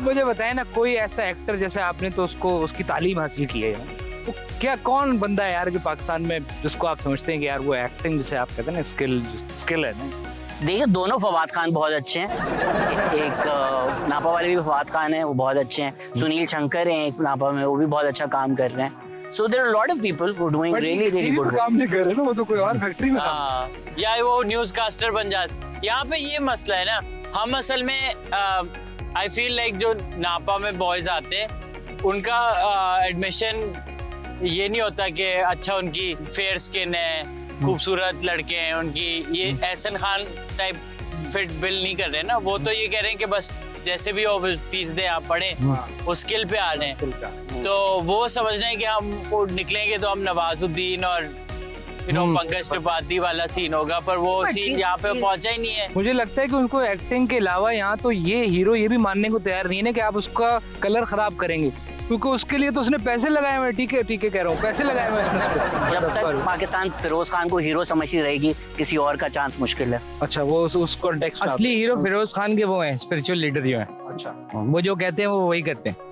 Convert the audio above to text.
मुझे बताए ना, कोई ऐसा एक्टर जैसे आपने तो उसको उसकी तालीम हासिल की है, तो क्या कौन बंदा है यार जो पाकिस्तान में जिसको आप समझते हैं कि यार वो एक्टिंग जिसे आप कहते हैं ना स्किल है ना? देखिए दोनों फवाद खान बहुत अच्छे हैं। एक नापा वाले भी फवाद खान है, वो बहुत अच्छे हैं। सुनील शंकर हैं एक नापा में, वो भी बहुत अच्छा काम कर रहे हैं। So there are a lot of people who are doing really good. काम नहीं कर रहे ना, वो तो कोई और फैक्ट्री में हाँ, या वो न्यूज कास्टर बन जाते। यहाँ पे ये मसला है ना, हम असल में आई फील लाइक जो नापा में बॉयज आते हैं उनका एडमिशन ये नहीं होता कि अच्छा उनकी फेयर स्किन है, खूबसूरत लड़के हैं उनकी, ये Ehsan Khan type fit bill नहीं कर रहे ना। वो तो ये कह रहे हैं कि बस जैसे भी हो फीस दे आप पढ़े, वो स्किल पे आ रहे हैं। तो वो समझना है कि हम निकलेंगे तो हम नवाजुद्दीन और पंकज त्रिपाठी वाला सीन होगा, पर वो सीन यहाँ पे पहुंचा ही नहीं है। मुझे लगता है कि उनको एक्टिंग के अलावा यहाँ तो ये हीरो ये भी मानने को तैयार नहीं है ना कि आप उसका कलर खराब करेंगे, क्योंकि उसके लिए तो उसने पैसे लगाए हुए। ठीक है कह रहा हूँ, पैसे लगाए हुए उसने उस पे। जब तक पाकिस्तान फिरोज खान को हीरो समझती रहेगी, किसी और का चांस मुश्किल है। अच्छा, वो उस कॉन्टेक्स्ट असली हीरो फिरोज खान के वो हैं, स्पिरिचुअल लीडर जो हैं। अच्छा, वो जो कहते हैं वो वही करते हैं।